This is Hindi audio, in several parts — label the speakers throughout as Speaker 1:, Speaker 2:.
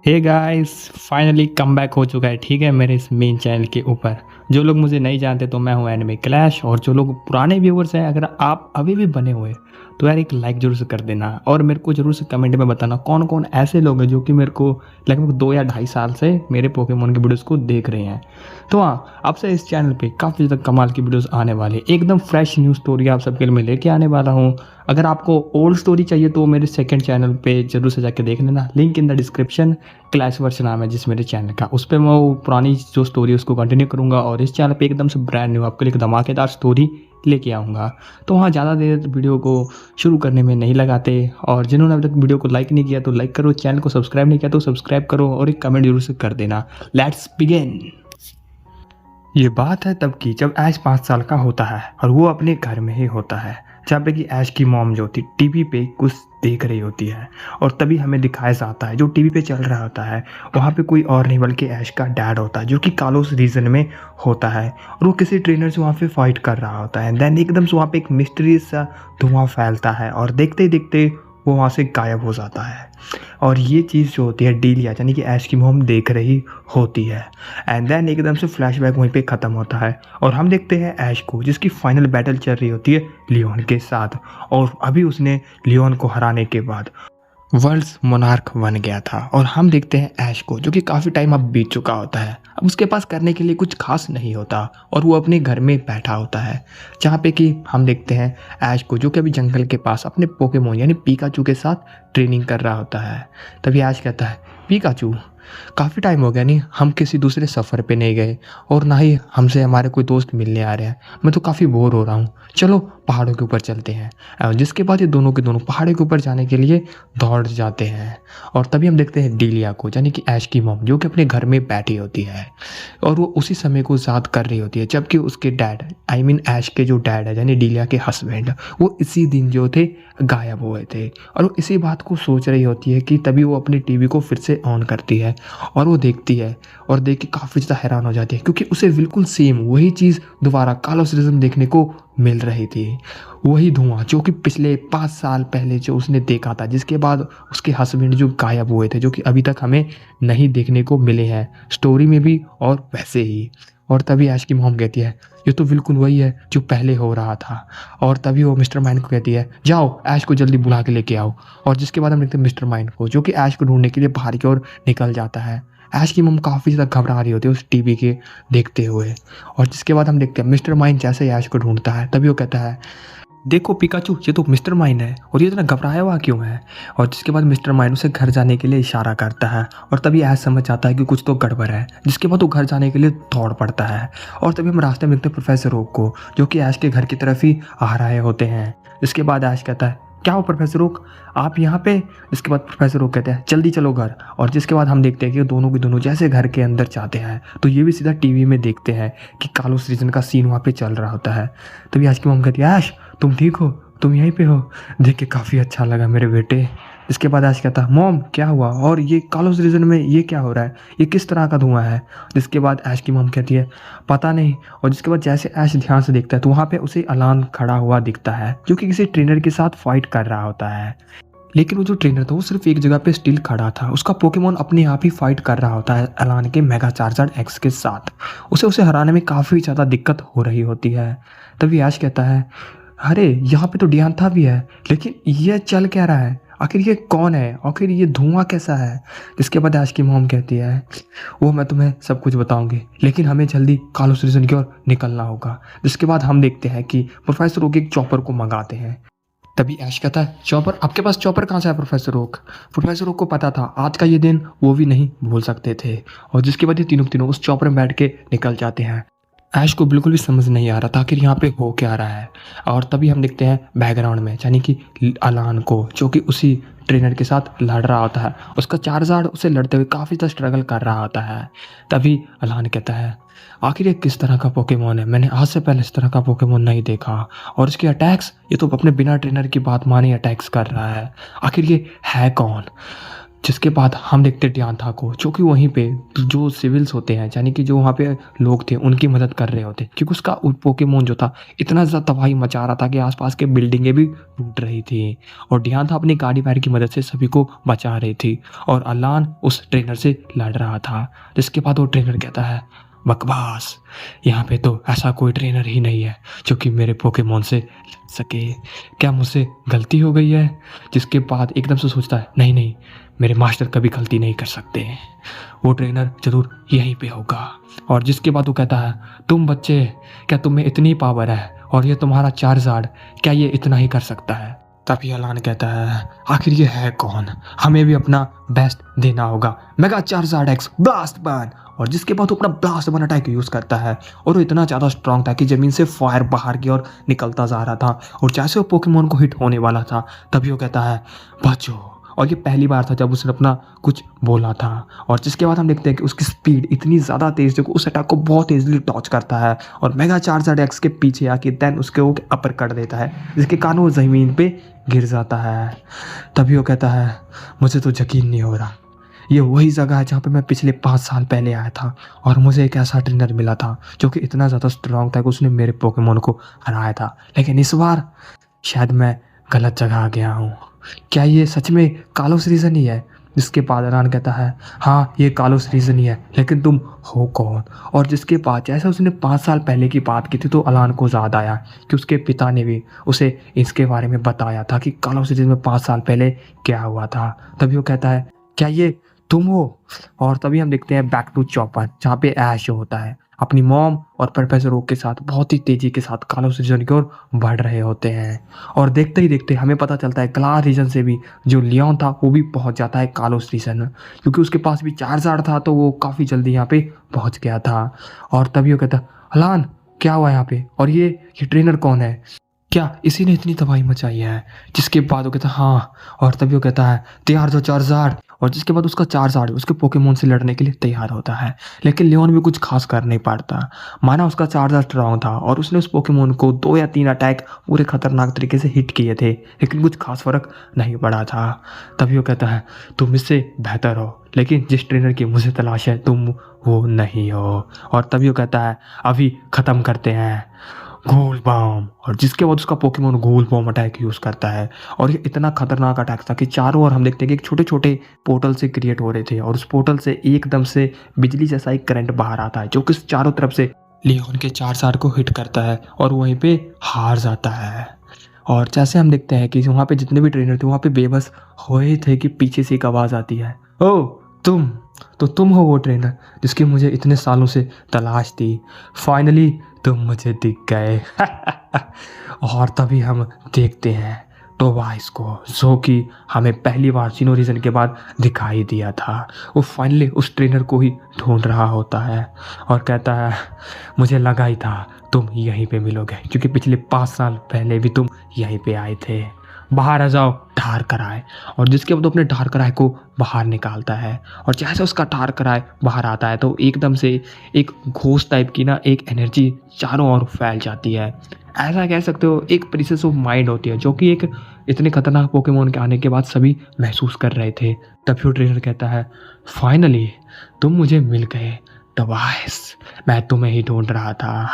Speaker 1: हे गाइस, फाइनली कम बैक हो चुका है। ठीक है, मेरे इस मेन चैनल के ऊपर जो लोग मुझे नहीं जानते तो मैं हूँ एनिमे क्लैश। और जो लोग पुराने व्यूवर्स हैं, अगर आप अभी भी बने हुए तो यार एक लाइक जरूर से कर देना। और मेरे को जरूर से कमेंट में बताना कौन कौन ऐसे लोग हैं जो कि मेरे को लगभग 2 या 2.5 साल से मेरे पोकेमोन की वीडियोस को देख रहे हैं। तो हाँ, अब से इस चैनल पे काफ़ी ज़्यादा कमाल की वीडियोस आने वाली है। एकदम फ्रेश न्यूज़ स्टोरी आप सबके लिए मैं लेके आने वाला हूँ। अगर आपको ओल्ड स्टोरी चाहिए तो मेरे सेकंड चैनल पे जरूर से जाके देख लेना, link in the description. Clash verse नाम है जिस मेरे चैनल का, उस पर मैं वो पुरानी जो स्टोरी है उसको कंटिन्यू करूँगा और इस चैनल पे एकदम से ब्रांड न्यू आपके लिए एक धमाकेदार स्टोरी लेके आऊँगा। तो हाँ, ज़्यादा देर वीडियो को शुरू करने में नहीं लगाते। और जिन्होंने अभी तक वीडियो को लाइक नहीं किया तो लाइक करो, चैनल को सब्सक्राइब नहीं किया तो सब्सक्राइब करो और एक कमेंट जरूर से कर देना। Let's begin. ये बात है तब की जब ऐश 5 साल का होता है और वो अपने घर में ही होता है, जहाँ पे कि ऐश की मॉम जो होती टीवी पे कुछ देख रही होती है। और तभी हमें दिखाया जाता है जो टीवी पे चल रहा होता है वहाँ पे कोई और नहीं बल्कि ऐश का डैड होता है, जो कि कालोस रीजन में होता है। और वो किसी ट्रेनर से वहाँ पे फाइट कर रहा होता है। देन एकदम से वहाँ पे एक मिस्टीरियस सा धुआं फैलता है और देखते ही देखते वो वहाँ से गायब हो जाता है। और ये चीज़ जो होती है डीलिया यानी कि ऐश की मॉम देख रही होती है। एंड देन एकदम से फ्लैशबैक वहीं पे ख़त्म होता है और हम देखते हैं ऐश को जिसकी फाइनल बैटल चल रही होती है लियोन के साथ। और अभी उसने लियोन को हराने के बाद वर्ल्ड्स मोनार्क बन गया था। और हम देखते हैं ऐश को जो कि काफ़ी टाइम अब बीत चुका होता है। अब उसके पास करने के लिए कुछ खास नहीं होता और वो अपने घर में बैठा होता है, जहाँ पे कि हम देखते हैं ऐश को जो कि अभी जंगल के पास अपने पोकेमोन यानी पीकाचू के साथ ट्रेनिंग कर रहा होता है। तभी ऐश कहता है, पीकाचू काफ़ी टाइम हो गया नहीं हम किसी दूसरे सफ़र पे नहीं गए और ना ही हमसे हमारे कोई दोस्त मिलने आ रहे हैं। मैं तो काफ़ी बोर हो रहा हूँ, चलो पहाड़ों के ऊपर चलते हैं। और जिसके बाद ये दोनों के दोनों पहाड़ों के ऊपर जाने के लिए दौड़ जाते हैं। और तभी हम देखते हैं डीलिया को यानी कि ऐश की मॉम जो कि अपने घर में बैठी होती है और वो उसी समय को याद कर रही होती है जबकि उसके डैड आई मीन ऐश के जो डैड है यानी डीलिया के हस्बैंड वो इसी दिन जो थे गायब हुए थे। और वो इसी बात को सोच रही होती है कि तभी वो अपनी टीवी को फिर से ऑन करती है और वो देखती है और देख के काफ़ी ज़्यादा हैरान हो जाती है क्योंकि उसे बिल्कुल सेम वही चीज़ दोबारा कालोस रिज्म देखने को मिल रही थी। वही धुआं जो कि पिछले 5 साल पहले जो उसने देखा था, जिसके बाद उसके हस्बैंड जो गायब हुए थे, जो कि अभी तक हमें नहीं देखने को मिले हैं स्टोरी में भी और वैसे ही। और तभी ऐश की मॉम कहती है ये तो बिल्कुल वही है जो पहले हो रहा था। और तभी वो मिस्टर माइंड को कहती है जाओ ऐश को जल्दी बुला के लेके आओ। और जिसके बाद हम देखते हैं मिस्टर माइंड को जो कि ऐश को ढूंढने के लिए बाहर की ओर निकल जाता है। ऐश की मम काफ़ी ज़्यादा घबरा रही होती है उस टीवी के देखते हुए। और जिसके बाद हम देखते हैं मिस्टर माइंड जैसे ही ऐश को ढूंढता है तभी वो कहता है देखो पिकाचू ये तो मिस्टर माइंड है और ये इतना घबराया हुआ क्यों है। और जिसके बाद मिस्टर माइंड उसे घर जाने के लिए इशारा करता है और तभी ऐश समझ जाता है कि कुछ तो गड़बड़ है, जिसके बाद वो घर जाने के लिए दौड़ पड़ता है। और तभी हम रास्ते में देखते हैं प्रोफेसर ओक को जो कि ऐश के घर की तरफ ही आ रहे होते हैं। जिसके बाद ऐश कहता है क्या हो प्रोफेसर ओक आप यहाँ पे। इसके बाद प्रोफेसर ओक कहते हैं जल्दी चलो घर। और जिसके बाद हम देखते हैं कि दोनों के दोनों जैसे घर के अंदर जाते हैं तो ये भी सीधा टीवी में देखते हैं कि कालोस रीजन का सीन वहाँ पे चल रहा होता है। तभी ऐश की मम कहती है ऐश तुम ठीक हो, तुम यहीं पे हो, देख के काफ़ी अच्छा लगा मेरे बेटे। इसके बाद ऐश कहता मॉम क्या हुआ और ये कालोस रीजन में ये क्या हो रहा है, ये किस तरह का धुआं है। जिसके बाद ऐश की मॉम कहती है पता नहीं। और जिसके बाद जैसे ऐश ध्यान से देखता है तो वहाँ पे उसे अलान खड़ा हुआ दिखता है जो कि किसी ट्रेनर के साथ फाइट कर रहा होता है। लेकिन वो जो ट्रेनर था वो सिर्फ एक जगह पे स्टिल खड़ा था, उसका पोकेमोन अपने आप ही फाइट कर रहा होता है अलान के मेगा चार्जर एक्स के साथ। उसे हराने में काफ़ी ज़्यादा दिक्कत हो रही होती है। तभी ऐश कहता है अरे यहाँ पे तो डियांथा भी है लेकिन ये चल क्या रहा है, आखिर ये कौन है, आखिर ये धुआं कैसा है। जिसके बाद ऐश की मॉम कहती है वो मैं तुम्हें सब कुछ बताऊंगी लेकिन हमें जल्दी कालोस रीजन की ओर निकलना होगा। जिसके बाद हम देखते हैं कि प्रोफेसर ओक एक चॉपर को मंगाते हैं। तभी ऐश कहता है चॉपर आपके पास चॉपर कहाँ से है प्रोफेसर ओक। प्रोफेसर ओक को पता था आज का ये दिन वो भी नहीं भूल सकते थे। और जिसके बाद ये तीनों तीनों उस चॉपर में बैठ के निकल जाते हैं। ऐश को बिल्कुल भी समझ नहीं आ रहा था आखिर यहाँ पे हो क्या रहा है। और तभी हम देखते हैं बैकग्राउंड में यानी कि अलान को जो कि उसी ट्रेनर के साथ लड़ रहा होता है, उसका चार्जर उसे लड़ते हुए काफ़ी ज़्यादा स्ट्रगल कर रहा होता है। तभी अलान कहता है आखिर ये किस तरह का पोकेमोन है, मैंने आज से पहले इस तरह का पोकेमोन नहीं देखा। और इसके अटैक्स ये तो अपने बिना ट्रेनर की बात माने अटैक्स कर रहा है, आखिर ये है कौन। जिसके बाद हम देखते डियांथा को, जो कि वहीं पे जो सिविल्स होते हैं, यानी कि जो वहाँ पे लोग थे उनकी मदद कर रहे होते, क्योंकि उसका पोकेमोन जो था इतना ज़्यादा तबाही मचा रहा था कि आसपास के बिल्डिंगें भी टूट रही थी। और डियांथा अपनी गाड़ी वायर की मदद से सभी को बचा रही थी और अलान उस ट्रेनर से लड़ रहा था। जिसके बाद वो ट्रेनर कहता है, बकवास, यहाँ पे तो ऐसा कोई ट्रेनर ही नहीं है जो कि मेरे पोकेमोन से लड़ सके, क्या मुझसे गलती हो गई है? जिसके बाद एकदम से सोचता है, नहीं नहीं, मेरे मास्टर कभी गलती नहीं कर सकते, वो ट्रेनर जरूर यहीं पे होगा। और जिसके बाद वो कहता है, तुम बच्चे, क्या तुम में इतनी पावर है और ये तुम्हारा चार्जार्ड, क्या ये इतना ही कर सकता है? तभी अलान कहता है, आखिर ये है कौन, हमें भी अपना बेस्ट देना होगा, mega Charizard x blast burn. और जिसके बाद वो अपना ब्लास्ट बर्न अटैक यूज़ करता है और वो इतना ज़्यादा स्ट्रांग था कि ज़मीन से फायर बाहर की ओर निकलता जा रहा था। और जैसे वो पोकेमोन को हिट होने वाला था तभी वो कहता है, बचो। और ये पहली बार था जब उसने अपना कुछ बोला था। और जिसके बाद हम देखते हैं कि उसकी स्पीड इतनी ज़्यादा तेज़ है कि उस अटैक को बहुत ईजिली डॉच करता है और मेगा चार्जर एक्स के पीछे आके देन उसके वो अपर कर देता है, जिसके कारण वो ज़मीन पे गिर जाता है। तभी वो कहता है, मुझे तो यकीन नहीं हो रहा, ये वही जगह है जहाँ पे मैं पिछले 5 साल पहले आया था और मुझे एक ऐसा ट्रेनर मिला था जो कि इतना ज़्यादा स्ट्रांग था कि उसने मेरे पोकेमोन को हराया था, लेकिन इस बार शायद मैं गलत जगह आ गया हूँ। क्या ये सच में कालोस रीजन ही है? जिसके बाद अलान कहता है, हाँ ये कालोस रीजन ही है, लेकिन तुम हो कौन? और जिसके बाद जैसे उसने 5 साल पहले की बात की थी तो अलान को याद आया कि उसके पिता ने भी उसे इसके बारे में बताया था कि कालोस रीजन में 5 साल पहले क्या हुआ था। तभी वो कहता है, क्या ये तुम हो? और तभी हम देखते हैं बैक टू चॉपर, जहाँ पे ऐश होता है अपनी मॉम और प्रोफेसर ओक के साथ बहुत ही तेजी के साथ कालोस रीजन की ओर बढ़ रहे होते हैं। और देखते ही देखते हमें पता चलता है क्लास रीजन से भी जो लियोन था वो भी पहुंच जाता है कालोस रीजन, क्योंकि उसके पास भी चार्जार्ड था तो वो काफ़ी जल्दी यहाँ पे पहुंच गया था। और तभी वो कहता है, अलान क्या हुआ यहाँ पे, और ये ट्रेनर कौन है, क्या इसी ने इतनी तबाही मचाई है? जिसके बाद वो कहता है, हाँ। और तभी वो कहता है, तैयार जो चार्जार्ड। और जिसके बाद उसका चार्जार्ड उसके पोकेमोन से लड़ने के लिए तैयार होता है, लेकिन लियोन भी कुछ खास कर नहीं पाता। माना उसका चार्जर स्ट्रांग था और उसने उस पोकेमोन को 2 या 3 अटैक पूरे खतरनाक तरीके से हिट किए थे, लेकिन कुछ खास फर्क नहीं पड़ा था। तभी वो कहता है, तुम इससे बेहतर हो, लेकिन जिस ट्रेनर की मुझे तलाश है तुम वो नहीं हो। और तभी वो कहता है, अभी ख़त्म करते हैं गोल बम। और जिसके बाद उसका पोकेमोन गोल बम अटैक यूज़ करता है और ये इतना खतरनाक अटैक था कि चारों ओर हम देखते हैं कि एक छोटे छोटे पोर्टल से क्रिएट हो रहे थे और उस पोर्टल से एकदम से बिजली जैसा एक करंट बाहर आता है जो कि चारों तरफ से लियोन के चार्जार्ड को हिट करता है और वहीं पे हार जाता है। और जैसे हम देखते हैं कि वहाँ पे जितने भी ट्रेनर थे वहाँ पे बेबस हो ही थे कि पीछे से एक आवाज़ आती है, ओ तुम हो वो ट्रेनर जिसकी मुझे इतने सालों से तलाश थी, फाइनली तुम मुझे दिख गए। और तभी हम देखते हैं टोबाइस को, जो कि हमें पहली बार सिनो रीजन के बाद दिखाई दिया था। वो फाइनली उस ट्रेनर को ही ढूंढ रहा होता है और कहता है, मुझे लगा ही था तुम यहीं पे मिलोगे, क्योंकि पिछले 5 साल पहले भी तुम यहीं पे आए थे, बाहर आ जाओ ठार कराए। और जिसके बाद अपने ठार कराए को बाहर निकालता है और जैसे उसका ठार कराए बाहर आता है तो एकदम से एक घोस्ट टाइप की ना एक एनर्जी चारों ओर फैल जाती है। ऐसा कह सकते हो एक प्रीसेस ऑफ माइंड होती है जो कि एक इतने खतरनाक पोकेमोन के आने के बाद सभी महसूस कर रहे थे। तभी वो ट्रेनर कहता है, फाइनली तुम मुझे मिल गए टोबाइस, मैं तुम्हें ही ढूंढ रहा था,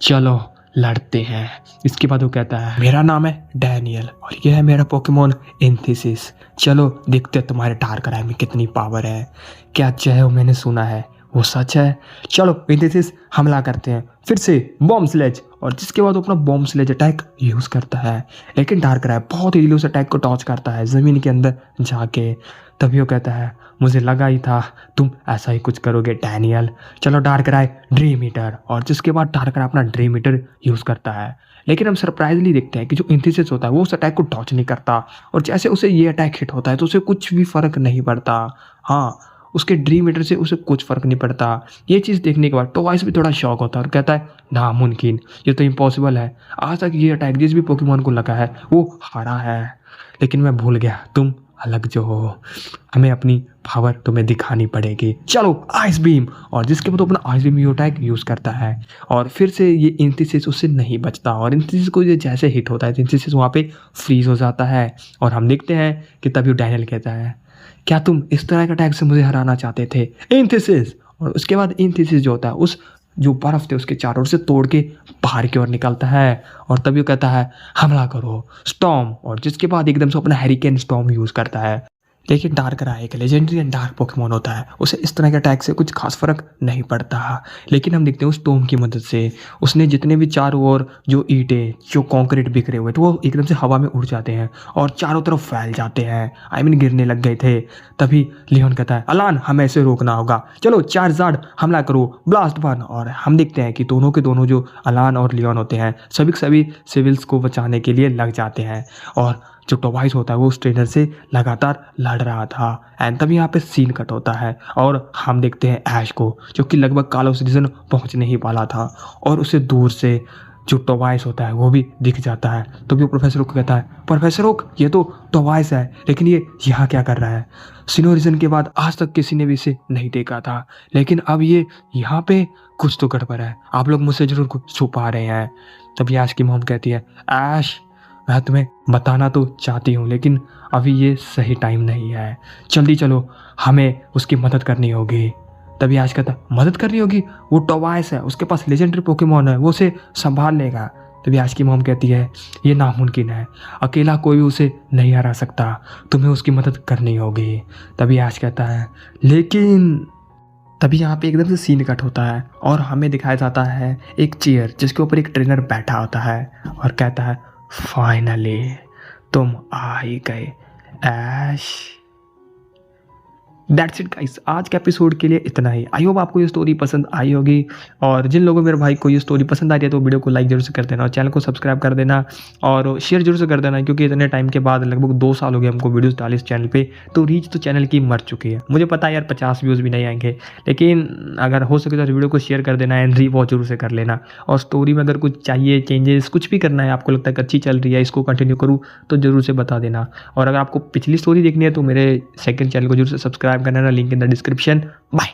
Speaker 1: चलो लड़ते हैं। इसके बाद वो कहता है, मेरा नाम है डैनियल और यह है मेरा पोकेमोन एंथिसिस, चलो देखते हैं तुम्हारे ठार कराए में कितनी पावर है, क्या चाहे हो मैंने सुना है वो सच है, चलो एंथिसिस हमला करते हैं, फिर से बॉम्ब स्लेज। और जिसके बाद वो अपना बॉम्ब स्लेज अटैक यूज़ करता है, लेकिन डार्क राय बहुत ही उस अटैक को टॉच करता है ज़मीन के अंदर जाके। तभी वो कहता है, मुझे लगा ही था तुम ऐसा ही कुछ करोगे डैनियल, चलो डार्क राय ड्रीम हीटर। और जिसके बाद डार्क राय अपना ड्रीम हीटर यूज़ करता है, लेकिन हम सरप्राइजली देखते हैं कि जो एंथिसिस होता है वो उस अटैक को टॉच नहीं करता और जैसे उसे ये अटैक हिट होता है तो उसे कुछ भी फ़र्क नहीं पड़ता। हाँ, उसके ड्रीम हीटर से उसे कुछ फ़र्क नहीं पड़ता। ये चीज़ देखने के बाद टोबाइस भी थोड़ा शॉक होता है और कहता है, नामुमकिन, ये तो इम्पॉसिबल है, आज तक ये अटैक जिस भी पोकेमोन को लगा है वो हारा है, लेकिन मैं भूल गया तुम अलग जो हो, हमें अपनी पावर तुम्हें दिखानी पड़ेगी, चलो आइस बीम। और जिसके बाद अपना आइस बीम अटैक यूज़ करता है और फिर से ये एंथिसिस उससे नहीं बचता और एंथिसिस को ये जैसे हिट होता है एंथिसिस वहाँ पे फ्रीज हो जाता है। और हम देखते हैं कि तभी डैनियल कहता है, क्या तुम इस तरह के अटैक से मुझे हराना चाहते थे? एंथिसिस। और उसके बाद एंथिसिस जो होता है उस जो बर्फ थे उसके चारों ओर से तोड़ के बाहर की ओर निकलता है और तभी वो कहता है हमला करो स्टॉर्म, और जिसके बाद एकदम से अपना हैरिकेन स्टॉर्म यूज़ करता है। लेकिन डार्करा एक लेजेंडरी एंड डार्क पोकेमॉन होता है, उसे इस तरह के अटैक से कुछ खास फर्क नहीं पड़ता। लेकिन हम देखते हैं उस टोम की मदद से उसने जितने भी चारों ओर जो ईंटें जो कंक्रीट बिखरे हुए थे वो एकदम से हवा में उड़ जाते हैं और चारों तरफ फैल जाते हैं, आई मीन गिरने लग गए थे। तभी लियोन कहता है अलान हमें ऐसे रोकना होगा, चलो चार्जार्ड हमला करो ब्लास्ट बर्न। और हम देखते हैं कि दोनों के दोनों जो अलान और लियोन होते हैं सभी के सभी सिविल्स को बचाने के लिए लग जाते हैं। और जो टोबाइस होता है वो उस ट्रेनर से लगातार लड़ रहा था। एंड तभी यहाँ पे सीन कट होता है और हम देखते हैं ऐश को जो कि लगभग कालो सीजन पहुँच नहीं वाला था और उसे दूर से जो टोबाइस होता है वो भी दिख जाता है। तो भी वो प्रोफेसर ओक को कहता है प्रोफेसर ओक ये तो टोबाइस है, लेकिन ये यहाँ क्या कर रहा है? सिनो रीजन के बाद आज तक किसी ने भी इसे नहीं देखा था, लेकिन अब ये यहाँ पे कुछ तो गड़बड़ है, आप लोग मुझसे जरूर कुछ छुपा रहे हैं। तभी ऐश की मॉम कहती है ऐश मैं तुम्हें बताना तो चाहती हूँ लेकिन अभी ये सही टाइम नहीं है, जल्दी चलो हमें उसकी मदद करनी होगी। तभी आज कहता मदद करनी होगी, वो टोबाइस है, उसके पास लेजेंडरी पोकेमॉन है, वो उसे संभाल लेगा। तभी आज की मॉम कहती है ये नामुमकिन है, अकेला कोई भी उसे नहीं हरा सकता, तुम्हें उसकी मदद करनी होगी। तभी आज कहता है लेकिन तभी यहाँ पे एकदम से सीन कट होता है और हमें दिखाया जाता है एक चेयर जिसके ऊपर एक ट्रेनर बैठा होता है और कहता है फाइनली तुम आ ही गए ऐश। दैट्स इट गाइस, आज के एपिसोड के लिए इतना ही। आई होप आपको ये स्टोरी पसंद आई होगी और जिन लोगों मेरे भाई को ये स्टोरी पसंद आ रही है तो वीडियो को लाइक जरूर से कर देना और चैनल को सब्सक्राइब कर देना और शेयर जरूर से कर देना, क्योंकि इतने टाइम के बाद लगभग 2 साल हो गए हमको वीडियोस डाले इस चैनल पे, तो रीच तो चैनल की मर चुकी है। मुझे पता है यार 50 व्यूज़ भी नहीं आएंगे, लेकिन अगर हो सके तो वीडियो को शेयर कर देना एंड रीवॉच जरूर से कर लेना। और स्टोरी में अगर कुछ चाहिए चेंजेस कुछ भी करना है, आपको लगता है कि अच्छी चल रही है इसको कंटिन्यू करूँ तो जरूर से बता देना। और अगर आपको पिछली स्टोरी देखनी है तो मेरे सेकंड चैनल को जरूर से सब्सक्राइब करना, link in the description. Bye.